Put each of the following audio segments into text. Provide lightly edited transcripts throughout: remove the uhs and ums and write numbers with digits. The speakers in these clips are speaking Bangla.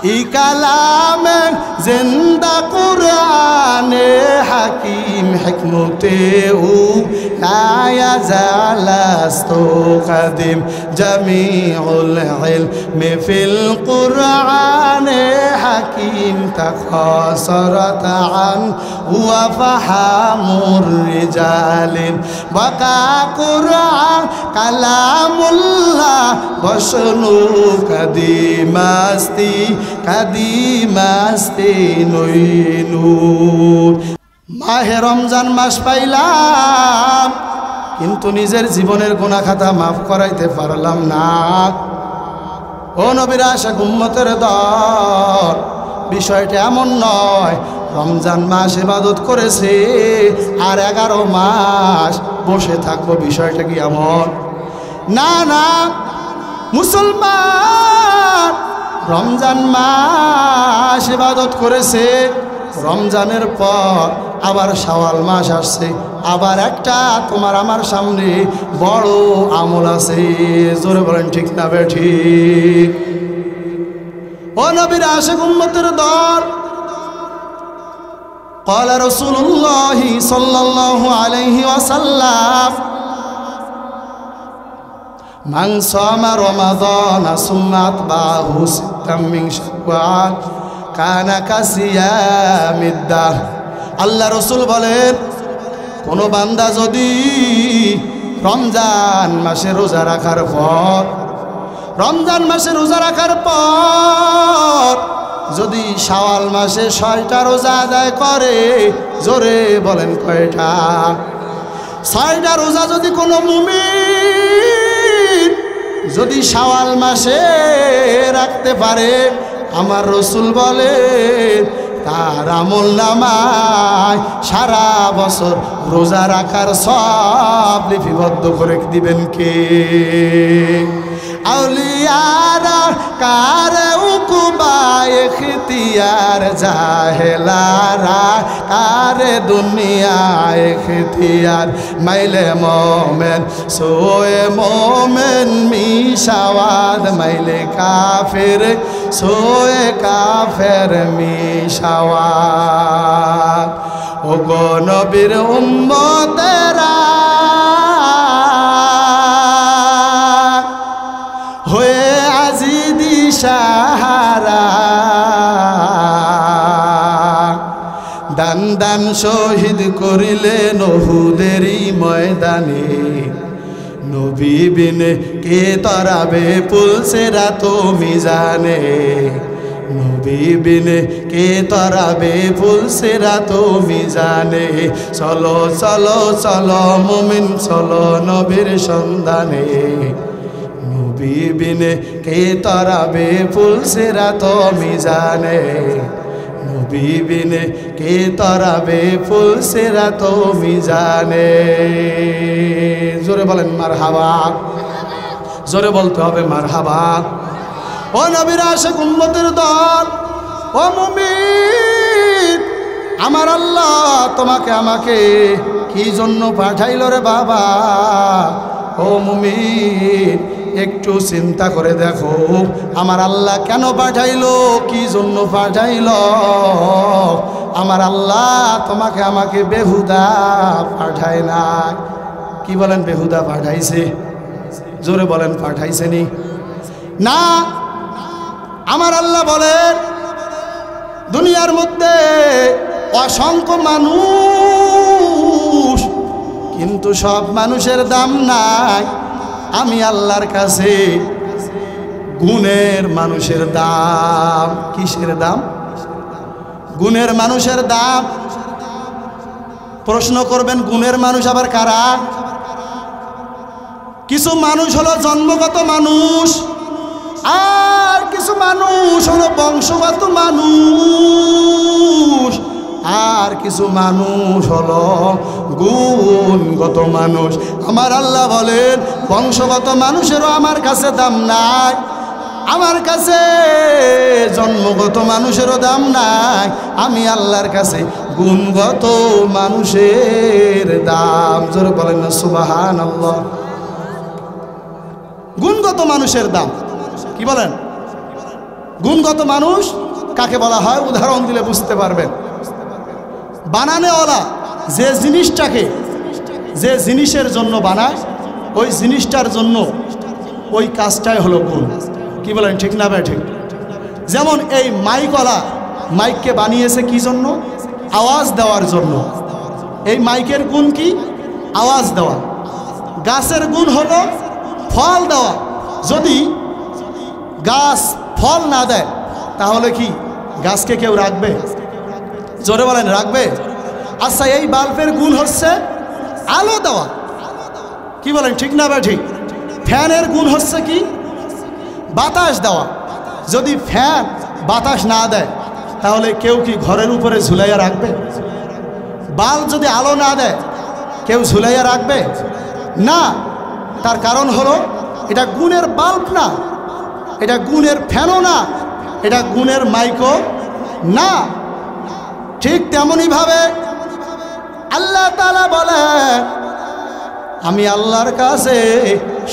कलाम जिंदा कुराने हकीम हिकमते लाया जालस्तो कदीम जमीउल इल्म फिल कुराने हकीम तकासरत अन व फहामुर रिजालिन बका कुरान कलामुल्लाह बशनु कदीमस्ती কাদিমাস্তে নূর। মাহে রমজান মাস পাইলাম, কিন্তু নিজের জীবনের গুনাহ খাতা মাফ করাইতে পারলাম না। ও নবীর আশিক উম্মতের দল, বিষয়টা এমন নয় রমজান মাস ইবাদত করেছে আর 11 মাস বসে থাকবো, বিষয়টা কি এমন? না না, মুসলমান রমজান মাস ইবাদত করেছে, রমজানের পর আবার শাওয়াল মাস আসছে, আবার একটা তোমার আমার সামনে বড় আমল আছে। জোরে বলেন ঠিক না বেঠিক? ও নবীর আশিক উম্মতের দল, قال رسول الله صلى الله عليه وسلم من صام رمضان ثم أتبعه ستا من شوال كان كصيام الدهر। আল্লাহ রসুল বলেন, কোন বান্দা যদি রমজান মাসে রোজা রাখার পর যদি শাওয়াল মাসে 6টা রোজা আদায় করে, জোরে বলেন কয়টা? 6টা রোজা যদি কোনো মুমিন যদি শাওয়াল মাসে রাখতে পারে, আমার রসুল বলে তার আমল নামায় সারা বছর রোজা রাখার সব লিপিবদ্ধ করে দিবেন কে? আউলিয়ারা কারে উকুবা ইখতিয়ার, জাহেলারা কারে দুনিয়া ইখতিয়ার। মাইলে মোমেন সোয়ে মোমেন মিশাওয়াদ, মাইলে কাফের সোয়ে কাফের মিশাওয়াদ। ও গো নবীর উম্মতেরা হয়ে আজি দিশাহারা, দান দান শহীদ করিলেন উহুদেরই ময়দানে। নবী বিনে কে তরাবে পুলসিরাত মিজানে, নবী বিনে কে তরাবে পুলসিরাত মিজানে। চলো চলো চলো মুমিন চলো নবীর সন্ধানে, নবী বিনে কে তরাবে পুলসিরাত মিজানে, নবী বিনে কে তরাবে পুলসিরাত মিজানে। জোরে বলেন মারহাবা, জোরে বলতে হবে মারহাবা। ও নবীর আশিক উম্মতের দল, ও মুমিন, আমার আল্লাহ তোমাকে আমাকে কি জন্য পাঠাইল রে বাবা? ও মুমিন, একটু চিন্তা করে দেখো, আমার আল্লাহ কেন পাঠাইলো, কি জন্য পাঠাইলো? আমার আল্লাহ তোমাকে আমাকে বেহুদা পাঠায় না। কি বলেন? বেহুদা পাঠাইছে? জোরে বলেন পাঠাইছে নি? না, আমার আল্লাহ বলেন দুনিয়ার মধ্যে অসংখ্য মানুষ, কিন্তু সব মানুষের দাম নাই। আমি আল্লাহর কাছে গুণের মানুষের দাম। কিসের দাম? গুণের মানুষের দাম। প্রশ্ন করবেন গুণের মানুষ আবার কারা? কিছু মানুষ হলো জন্মগত মানুষ, আর কিছু মানুষ হলো বংশগত মানুষ, আর কিছু মানুষ হলো গুণগত মানুষ। আমার আল্লাহ বলেন বংশগত মানুষেরও আমার কাছে দাম নাই, আমার কাছে জন্মগত মানুষেরও দাম নাই। আমি আল্লাহর কাছে গুণগত মানুষের দাম। জোরে বলেন না সুবহানাল্লাহ। গুণগত মানুষের দাম কি বলেন? গুণগত মানুষ কাকে বলা হয় উদাহরণ দিলে বুঝতে পারবেন। বানানেওয়ালা যে জিনিসটাকে যে জিনিসের জন্য বানায় ওই জিনিসটার জন্য ওই কাজটাই হলো গুণ। কি বলেন ঠিক না ভাই? ঠিক। যেমন এই মাইকওয়ালা মাইককে বানিয়েছে কি জন্য? আওয়াজ দেওয়ার জন্য। এই মাইকের গুণ কি? আওয়াজ দেওয়া। গাছের গুণ হলো ফল দেওয়া। যদি গাছ ফল না দেয় তাহলে কি গাছকে কেউ রাখবে? জোরে বলেন, রাখবে? আচ্ছা, এই বাল্বের গুণ হচ্ছে আলো দেওয়া। কি বলেন ঠিক না ভাই? ঠিক। ফ্যানের গুণ হচ্ছে কি? বাতাস দেওয়া। যদি ফ্যান বাতাস না দেয় তাহলে কেউ কি ঘরের উপরে ঝুলাইয়া রাখবে? বাল্ব যদি আলো না দেয় কেউ ঝুলাইয়া রাখবে না। তার কারণ হলো এটা গুণের বাল্ব না, এটা গুণের ফ্যানও না, এটা গুণের মাইকও না। ঠিক তেমনইভাবে আল্লাহ তাআলা বলেন, আমি আল্লাহর কাছে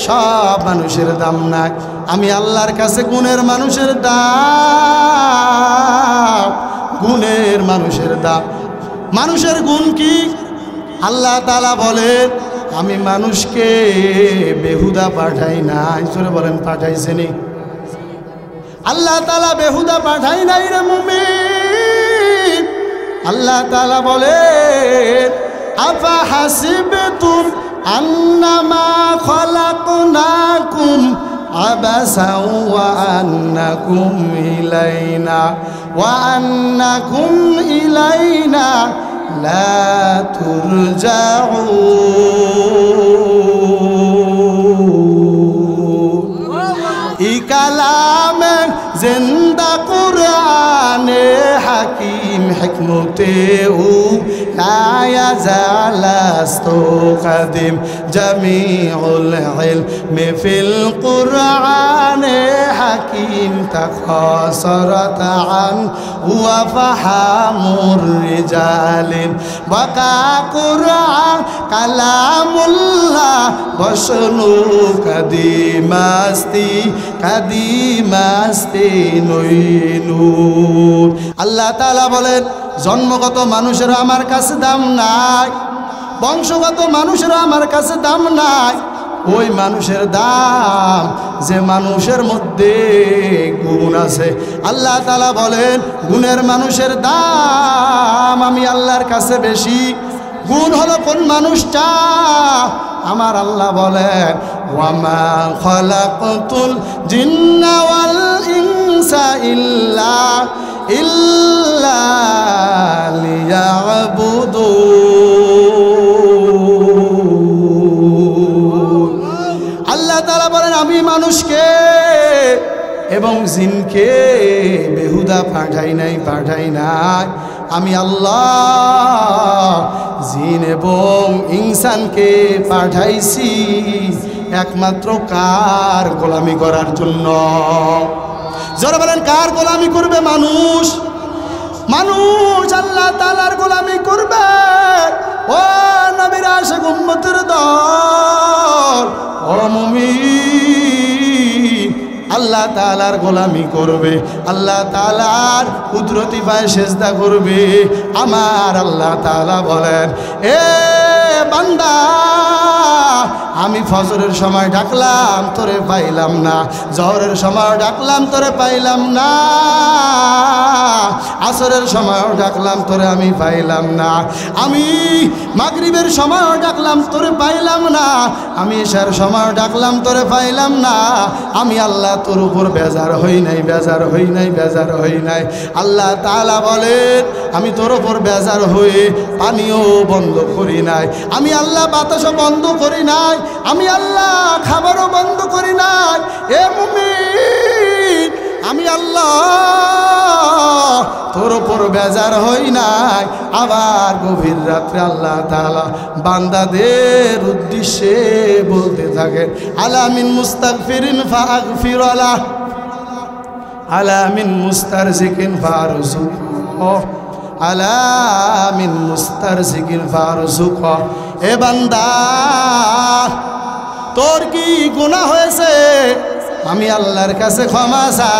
সব মানুষের দাম নাই, আমি আল্লাহর কাছে গুণের মানুষের দাম, গুণের মানুষের দাম। মানুষের গুণ কি? আল্লাহ তাআলা বলেন, আমি মানুষকে বেহুদা পাঠাই নাই। জোরে বলেন, পাঠাইছেনি? আল্লাহ তাআলা বেহুদা পাঠাই নাই রে মুমিন। আল্লাহ তাআলা বলেন, আফা হাসিবতুম আন্নামা খলাকনাকুম আবাসাও ওয়া আন্নাকুম ইলাইনা লা তুরজাউন। ই কালামে জিন্দা কুরআনে হাকিম হিকমতে ও লা ইয়াজালাস্তু কাদিম জামিউল ইলমি ফিল কুরআনে হাকিম তাখাসারাত আন ওয়া ফাহামুর রিজালিন বাকা কুরআন কালামুল্লাহ বসনু কাদিমাস্তি নইনুর। আল্লাহ তাআলা বলেন, জন্মগত মানুষের আমার কাছে দাম নাই, বংশগত মানুষের আমার কাছে দাম নাই। ওই মানুষের দাম যে মানুষের মধ্যে গুণ আছে। আল্লাহ তাআলা বলেন, গুণের মানুষের দাম আমি আল্লাহর কাছে বেশি। গুণ হলো কোন মানুষটা? আমার আল্লাহ বলেন, ওয়ামা খালাকতুল জিন্না ওয়াল ইনসা ইল্লা লিয়াবুদুন। আল্লাহ তাআলা বলেন, আমি মানুষকে এবং জিনকে বেহুদা পাঠাই নাই। আমি আল্লাহ জিন এবং ইনসানকে পাঠাইছি একমাত্র কার গোলামি করার জন্য? যারা বলেন কার গোলামি করবে? মানুষ। মানুষ আল্লাহ তাআলার গোলামি করবে। ও নবীর আশিক উম্মতের দল, ও মুমিন, আল্লাহ তাআলার গোলামি করবে, আল্লাহ তাআলার কুদরতি পায়ে সেজদা করবে। আমার আল্লাহ তাআলা বলেন, এ বান্দা, আমি ফজরের সময় ডাকলাম তোরে পাইলাম না, জহরের সময় ডাকলাম তোরে পাইলাম না, আসরের সময় ডাকলাম তোরে আমি পাইলাম না, আমি মাগরিবের সময় ডাকলাম তোরে পাইলাম না, আমি ইশার সময় ডাকলাম তোরে পাইলাম না। আমি আল্লাহ তোর উপর বেজার হই নাই। আল্লাহ তাআলা বলেন, আমি তোর উপর বেজার হয়ে পানিও বন্ধ করি নাই, আমি আল্লাহ বাতাসও বন্ধ করি নাই, আমি আল্লাহ খাবারও বন্ধ করি নাই। এ মুমিন, আমি আল্লাহ তোর উপর বেজার হই নাই। আবার গভীর রাত্রে আল্লাহ তাআলা বান্দাদের উদ্দেশ্যে বলতে থাকেন, আলা মিন মুস্তাগফিরিন ফাগফির আলা, আলা মিন মুস্তারজিকিন ফারজুক, আলা মিন মুস্তারজিকিন ফারজুক। এ বান্দা, তোর কি গুনাহ হয়েছে? আমি আল্লাহর কাছে ক্ষমা চা,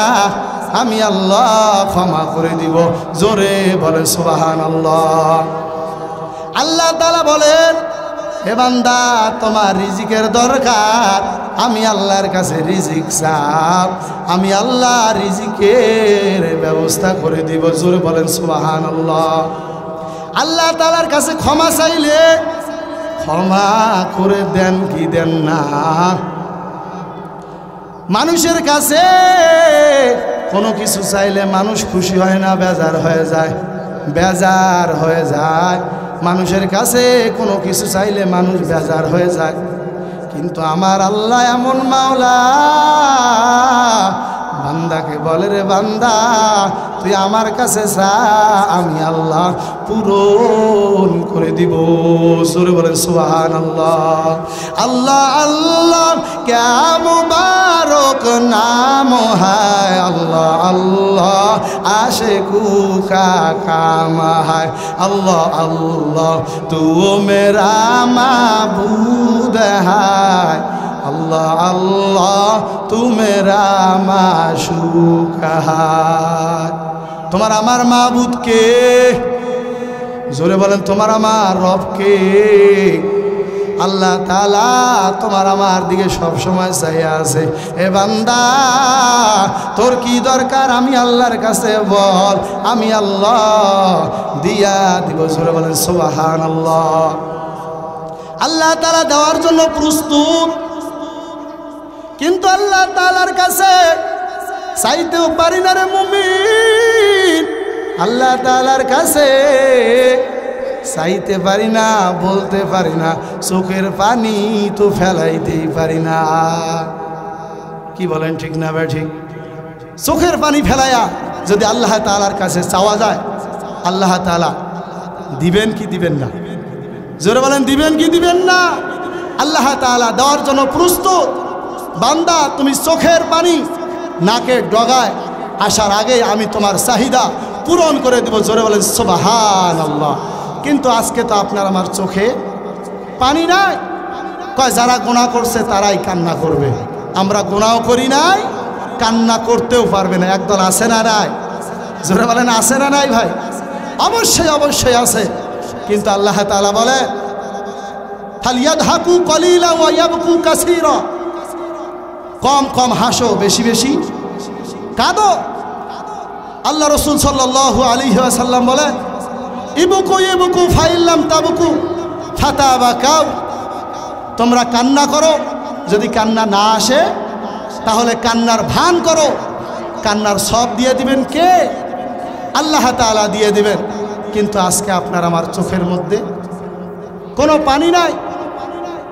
আমি আল্লাহ ক্ষমা করে দিব। জোরে বলে সুবহানাল্লাহ। আল্লাহ তাআলা বলেন, হে বান্দা তোমার রিজিকের দরকার, আমি আল্লাহর কাছে রিজিক চাও, আমি আল্লাহ রিজিকের ব্যবস্থা করে দিব। জোরে বলেন সুবহানাল্লাহ। আল্লাহ তাআলার কাছে ক্ষমা চাইলে ক্ষমা করে দেন কি দেন না? মানুষের কাছে কোনো কিছু চাইলে মানুষ খুশি হয় না, বেজার হয়ে যায়, বেজার হয়ে যায়। মানুষের কাছে কোনো কিছু চাইলে মানুষ বেজার হয়ে যায়, কিন্তু আমার আল্লাহ এমন মাওলা, বান্দাকে বলে রে বান্দা তুই আমার কাছে চা, আমি আল্লাহ পূরণ করে দিব। জোরে বলেন সুবহানাল্লাহ। আল্লাহ আল্লাহ ক্যা মুবারক নাম হায়, আল্লাহ আল্লাহ আশিকু কা কাম হায়, আল্লাহ আল্লাহ তু মেরা মাবুদ হায়, আল্লাহ আল্লাহ তু মেরা মাশুক হায়। তোমার আমার মাবুদ কে? জোরে বলেন তোমার আমার রব কে? আল্লাহ তাআলা তোমার আমার দিকে সব সময় চাইয়া আছে। এ বান্দা তোর কি দরকার আমি আল্লাহর কাছে বল, আমি আল্লাহ দিয়া দিব। জোরে বলেন সুবহানাল্লাহ। আল্লাহ তাআলা দেওয়ার জন্য প্রস্তুত, কিন্তু আল্লাহ তাআলার কাছে চাইতেও পারি না রে মুমিন। আল্লাহ তাআলার কাছে চাইতে পারি না, বলতে পারি না, চোখের পানি তো ফেলাইতেই পারি না। কি বলেন ঠিক না ভাই? ঠিক। চোখের পানি ফেলাইয়া যদি আল্লাহ তাআলার কাছে চাওয়া যায়, আল্লাহ তাআলা দিবেন কি দিবেন না? জোরে বলেন দিবেন কি দিবেন না? আল্লাহ তাআলা দেওয়ার জন্য প্রস্তুত। বান্দা তুমি চোখের পানি নাকে ডগায় আসার আগে আমি তোমার চাহিদা পূরণ করে দেব। জোরে বলেন সুবহানাল্লাহ। কিন্তু আজকে তো আপনার আমার চোখে পানি নাই। কয় যারা গুনাহ করছে তারাই কান্না করবে, আমরা গুনাহও করি নাই, কান্না করতেও পারবে না। একদল আছে না নাই? জোরে বলেন আছে না নাই ভাই? অবশ্যই অবশ্যই আছে। কিন্তু আল্লাহ তাআলা বলে ফালিয়াদহাকু কলিলা ওয়া ইয়াবকু কাসীরা, কম কম হাসো, বেশি বেশি কাঁদো। আল্লাহ রাসূল সাল্লাল্লাহু আলাইহি ওয়াসাল্লাম বলে ইবকু ইবকু ফাইল্লাম তাবকু ফাতাবাকাউ, তোমরা কান্না করো, যদি কান্না না আসে তাহলে কান্নার ভান করো। কান্নার সব দিয়ে দিবেন কে? আল্লাহ তাআলা দিয়ে দিবেন। কিন্তু আজকে আপনার আমার চোখের মধ্যে কোনো পানি নাই।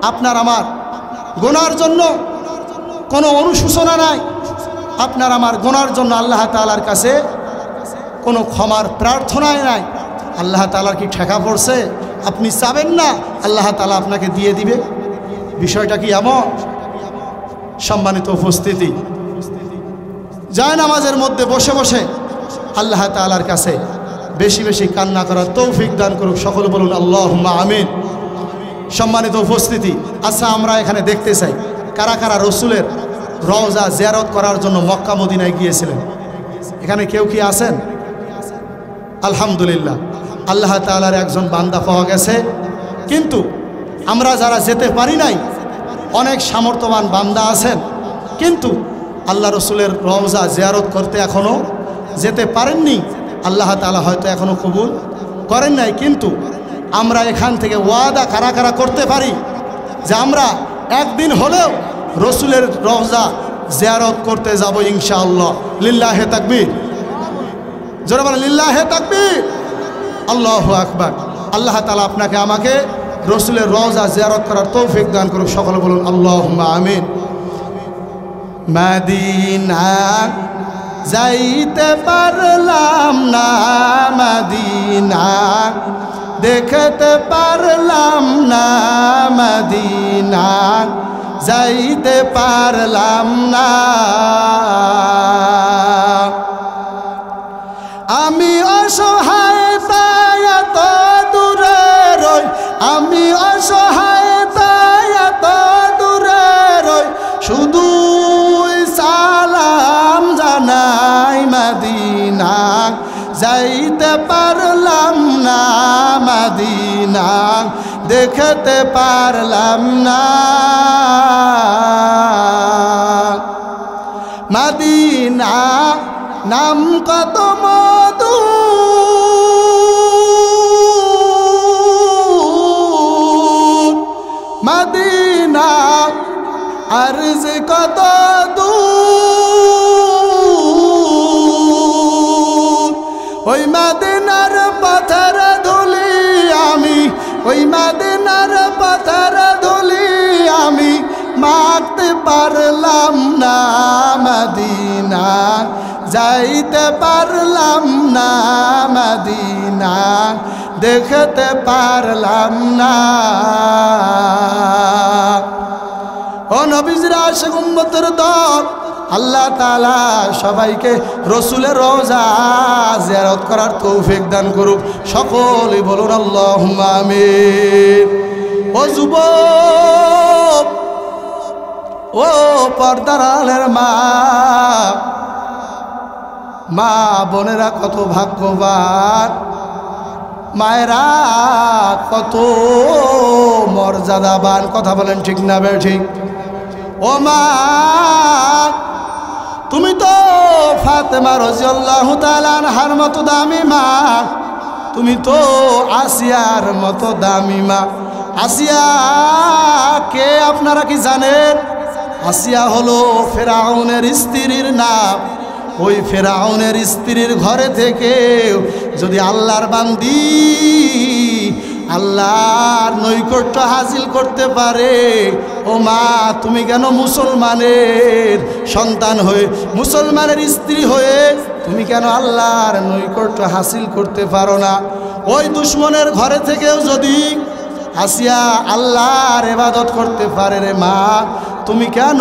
আপনার আমার গুনার জন্য কোনো অনুশোচনা নাই। আপনার আমার গুনার জন্য আল্লাহ তাআলার কাছে কোনো ক্ষমার প্রার্থনাই নাই। আল্লাহ তাআলার কি ঠেকা পড়ছে? আপনি চাবেন না, আল্লাহ তাআলা আপনাকে দিয়ে দিবে। বিষয়টা কি এমন? সম্মানিত উপস্থিতি, যায় নামাজের মধ্যে বসে বসে আল্লাহ তাআলার কাছে বেশি বেশি কান্না করার তৌফিক দান করুক। সকলে বলুন আল্লাহুম্মা আমিন। সম্মানিত উপস্থিতি, আচ্ছা আমরা এখানে দেখতে চাই কারা কারা রসুলের রওজা জিয়ারত করার জন্য মক্কা মদিনায় গিয়েছিলেন? এখানে কেউ কি আছেন? আলহামদুলিল্লাহ, আল্লাহ তাআলার একজন বান্দা পাওয়া গেছে। কিন্তু আমরা যারা যেতে পারি নাই, অনেক সামর্থ্যবান বান্দা আছেন, কিন্তু আল্লাহ রসুলের রওজা জিয়ারত করতে এখনও যেতে পারেননি। আল্লাহ তাআলা হয়তো এখনও কবুল করেন নাই। কিন্তু আমরা এখান থেকে ওয়াদা কারা কারা করতে পারি যে আমরা একদিন হলেও রসুলের রওজা জিয়ারত করতে যাব ইনশাআল্লাহ। লিল্লাহে তাকবীর। জোরে বলেন লিল্লাহে তাকবীর। আল্লাহু আকবার। আল্লাহ তাআলা আপনাকে আমাকে রসুলের রওজা জিয়ারত করার তৌফিক দান করুক। সকলে বলুন আল্লাহুম্মা আমিন। মদিনা যাইতে পারলাম না, মদিনা দেখতে পারলাম না, মদিনা যাইতে পারলাম না। আমি অসহায় তাই এত দূরে রই, আমি অসহায় তাই এত দূরে রই, শুধু সালাম জানাই যাইতে পারলাম না মদিনা দেখতে পারলাম না মদিনা নাম কত মধু মদিনা আরজ কত দূর ওই মদিনার পথের ধুলি আমি ওই মদিনার পথের ধুলি আমি মাখতে পারলাম না মদিনা যাইতে পারলাম না মদিনা দেখতে পারলাম না ও নবীজির আশিক উম্মতের দল আল্লাহ তাআলা সবাইকে রসুলের রওজা জিয়ারত করার তৌফিক দান করুক সকলে বলুন আল্লাহুম্মা আমিন ও যুবক ও পর্দার আলের মা বোনেরা কত ভাগ্যবান মায়েরা কত মর্যাদাবান কথা বলেন ঠিক না বে ঠিক ও মা তুমি তো ফাতেমা রাদিয়াল্লাহু তাআলা আনহার মতো দামি মা তুমি তো আসিয়ার মতো দামি মা আসিয়া কে আপনারা কি জানেন আসিয়া হলো ফেরাউনের স্ত্রীর নাম ওই ফেরাউনের স্ত্রীর ঘরে থেকে যদি আল্লাহর বান্দি আল্লাহর নৈকট্য হাসিল করতে পারে ও মা তুমি কেন মুসলমানের সন্তান হয়ে মুসলমানের স্ত্রী হয়ে তুমি কেন আল্লাহর নৈকট্য হাসিল করতে পারো না ওই দুশমনের ঘরে থেকেও যদি আসিয়া আল্লাহর ইবাদত করতে পারে রে মা তুমি কেন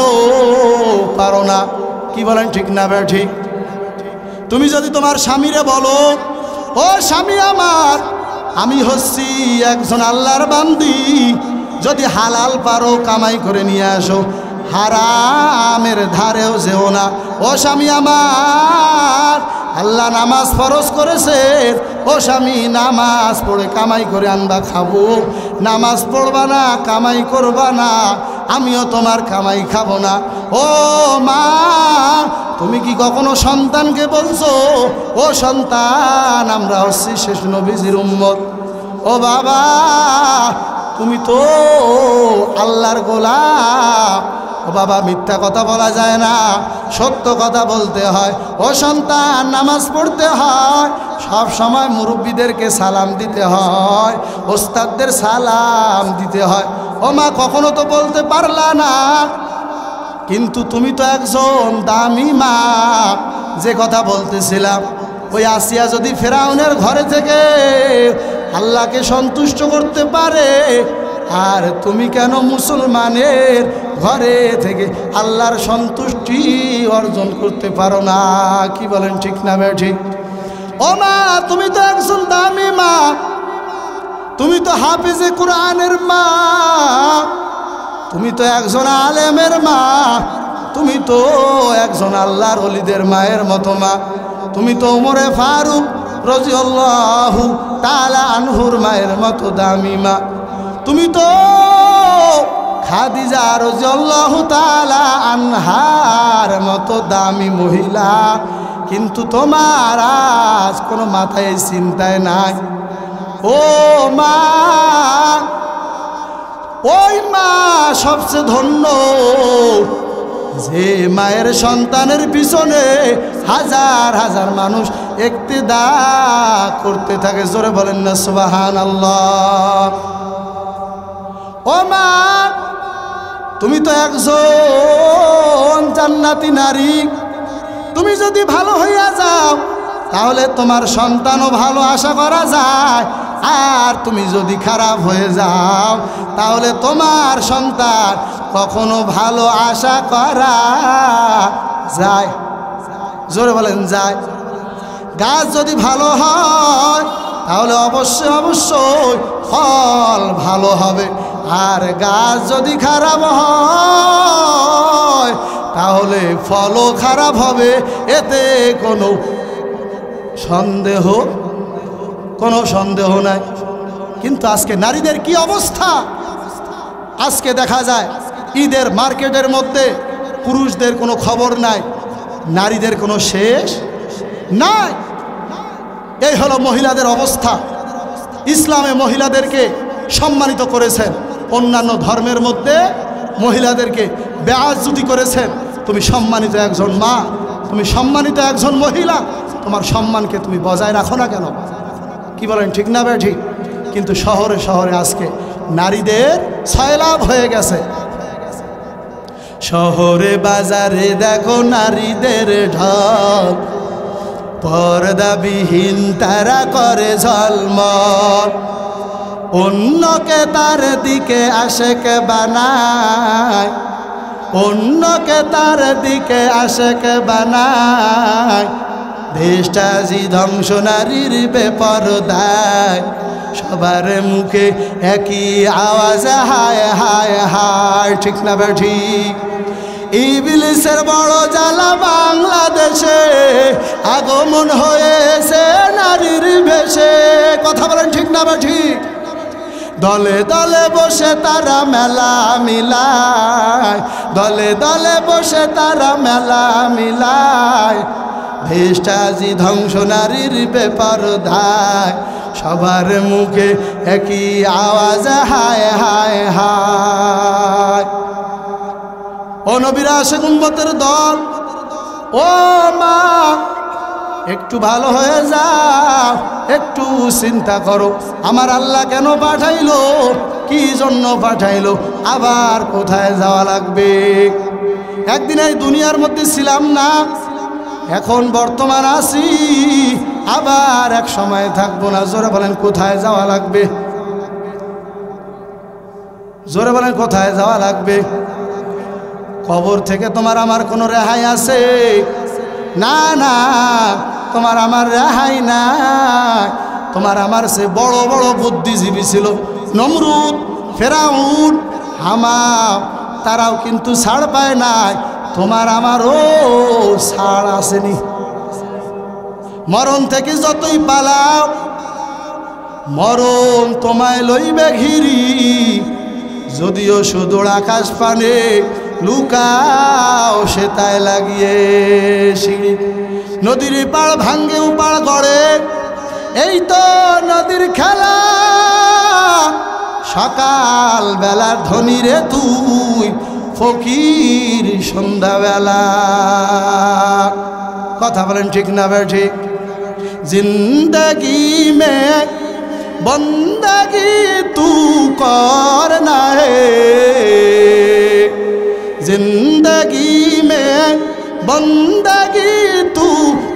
পারো না কি বলেন ঠিক না বে ঠিক তুমি যদি তোমার স্বামীরে বলো ও স্বামী আমার আমি হচ্ছি একজন আল্লাহর বান্দি যদি হালাল পারো কামাই করে নিয়ে আসো হারামের ধারেও যেও না ও স্বামী আমার আল্লাহ নামাজ ফরজ করেছে ও স্বামী নামাজ পড়ে কামাই করে আনবা খাবো নামাজ পড়বা না কামাই করবা না আমিও তোমার কামাই খাবো না ও মা তুমি কি কখনো সন্তানকে বলছো ও সন্তান আমরা হচ্ছি শেষ নবীজির উম্মত ও বাবা তুমি তো আল্লাহর গোলাম ও বাবা মিথ্যা কথা বলা যায় না সত্য কথা বলতে হয় ও সন্তান নামাজ পড়তে হয় সব সময় মুরব্বীদেরকে সালাম দিতে হয় ওস্তাদদের সালাম দিতে হয় ও মা কখনো তো বলতে পারলা না কিন্তু তুমি তো একজন দামি মা যে কথা বলতেছিলাম ওই আসিয়া যদি ফেরাউনের ঘরে থেকে আল্লাহকে সন্তুষ্ট করতে পারে আর তুমি কেন মুসলমানের ঘরে থেকে আল্লাহর সন্তুষ্টি অর্জন করতে পারো না কি বলেন ঠিক না বে ঠিক ও মা তুমি তো একজন দামি মা তুমি তো হাফিজে কোরআনের মা তুমি তো একজন আলেমের মা তুমি তো একজন আল্লাহর ওলিদের মায়ের মতো মা তুমি তো ওমরে ফারুক রাদিয়াল্লাহু তাআলা আনহুর মায়ের মতো দামি মা তুমি তো খাদিজা রাদিয়াল্লাহু তাআলা আনহার মতো দামি মহিলা কিন্তু তোমার আজ কোনো মাথায় চিন্তায় নাই ও মা ওই মা সবচেয়ে ধন্য যে মায়ের সন্তানের পিছনে হাজার হাজার মানুষ ইক্তেদা করতে থাকে জোরে বলেন না সুবহানাল্লাহ ও মা তুমি তো একজন জান্নাতি নারী তুমি যদি ভালো হইয়া যাও তাহলে তোমার সন্তানও ভালো আশা করা যায় আর তুমি যদি খারাপ হয়ে যাও তাহলে তোমার সন্তান কখনো ভালো আশা করা যায় জোরে বলেন যায় গাছ যদি ভালো হয় তাহলে অবশ্যই অবশ্যই ফল ভালো হবে আর গাছ যদি খারাপ হয় তাহলে ফলও খারাপ হবে এতে কোনো সন্দেহ, কোনো সন্দেহ নাই। কিন্তু আজকে নারীদের কি অবস্থা? আজকে দেখা যায় ঈদের মার্কেটের মধ্যে পুরুষদের কোনো খবর নাই, নারীদের কোনো শেষ নাই। এই হলো মহিলাদের অবস্থা। ইসলামে মহিলাদেরকে সম্মানিত করেছেন, অন্যান্য ধর্মের মধ্যে মহিলাদেরকে বেয়াজ্জতি করেছেন। তুমি সম্মানিত একজন মা, তুমি সম্মানিত একজন মহিলা, তোমার সম্মানকে তুমি বজায় রাখো না কেন? কি বলেন, ঠিক না বে ঠিক? কিন্তু শহরে শহরে আজকে নারীদের সয়লাভ হয়ে গেছে। শহরে বাজারে দেখো নারীদের ঢল, পর্দাবিহীন তারা করে ঝলমল, অন্যকে তার দিকে আশেক বানায়, অন্যকে তার দিকে আশেক বানায়। দেশটা জি ধ্বংস নারীর বেপরদায়, সবার মুখে একই আওয়াজ হায় হায় হায়। ঠিক না বে ঠিক? ইবলিসের বড় জ্বালা বাংলাদেশে আগমন হয়েছে নারীর বেশে। কথা বলেন, ঠিক না বে ঠিক? দলে দলে বসে তারা মেলা মিলায়, দলে দলে বসে তারা মেলা মিলায়। দেশটা জি ধ্বংস নারীর বেপরদায়, সবার মুখে একই আওয়াজ হায় হায় হায়। ও নবীর আশিক উম্মতের দল, ও মা একটু ভালো হয়ে যাও, একটু চিন্তা করো আমার আল্লাহ কেন পাঠাইলো, কি জন্য পাঠাইলো, আবার কোথায় যাওয়া লাগবে। একদিন এই দুনিয়ার মধ্যে ছিলাম না, এখন বর্তমান আছি, আবার এক সময় থাকবো না। জোরে বলেন কোথায় যাওয়া লাগবে? জোরে বলেন কোথায় যাওয়া লাগবে? কবর থেকে তোমার আমার কোনো রেহাই আছে? না না, তোমার আমার রেহাই না। তোমার আমার সে বড় বড় বুদ্ধিজীবী ছিল, নমরুদ, ফেরাউন, হামান, তারাও কিন্তু ছাড় পায় নাই। তোমার আমারও ছাড় আসেনি। মরণ থেকে যতই পালাও, মরণ তোমায় লইবে ঘিরি। যদিও সুদূর আকাশ পানে লুকাও সে তাই লাগিয়ে সিঁড়ি। নদীর পাড় ভাঙ্গে উপাড় গড়ে, এই তো নদীর খেলা। সকাল বেলার ধনী রে তুই, ফকির সন্ধ্যাবেলা। কথা বলেন, ঠিক না বে ঠিক? जिंदगी में बंदगी तू करना है, जिंदगी में बंदगी तू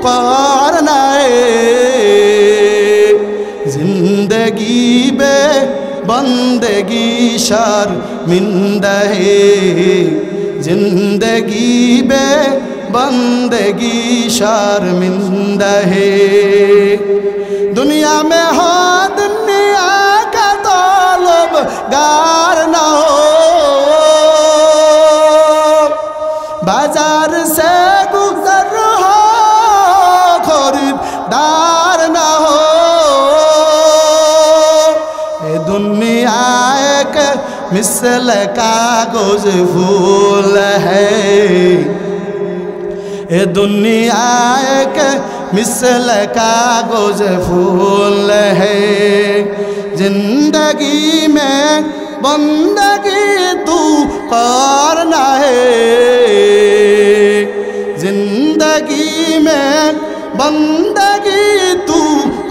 करना है, जिंदगी में बंदगी शर्मिंदा है, जिंदगी में बंदगी शर्मिंदा है। दुनिया में हो दुनिया का तलबगार न हो, बाजार से गुजर हो खरीदार न हो। ये दुनिया एक मिसल कागज फूल है, ये दुनिया एक मिसल कागज फूल है। जिंदगी में बंदगी तू करना है, जिंदगी में बंदगी तू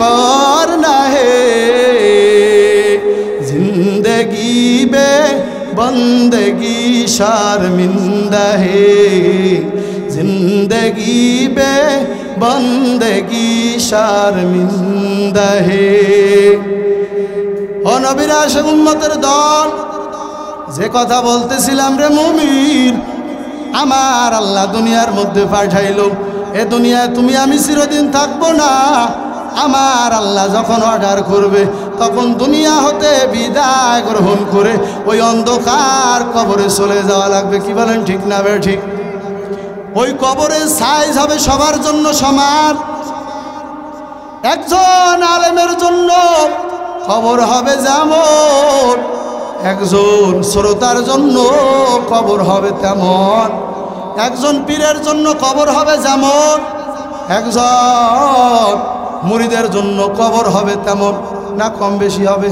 करना है, जिंदगी में बंदगी शर्मिंदा है, जिंदगी बे बंदगी शर्मिंदा है। ও নবীর আশিক উম্মতের দল, যে কথা বলতেছিলাম রে মুমিন, আমার আল্লাহ দুনিয়ার মধ্যে পাঠাইলো। এ দুনিয়ায় তুমি আমি চিরদিন থাকবো না। আমার আল্লাহ যখন অর্ডার করবে, তখন দুনিয়া হতে বিদায় গ্রহণ করে ওই অন্ধকার কবরে চলে যাওয়া লাগবে। কি বলেন, ঠিক না বে ঠিক? ওই কবরের সাইজ হবে সবার জন্য সমান। একজন আলেমের জন্য কবর হবে যেমন, একজন শ্রোতার জন্য কবর হবে তেমন। একজন পীরের জন্য কবর হবে যেমন, একজন মুরিদের জন্য কবর হবে তেমন। না কম বেশি হবে?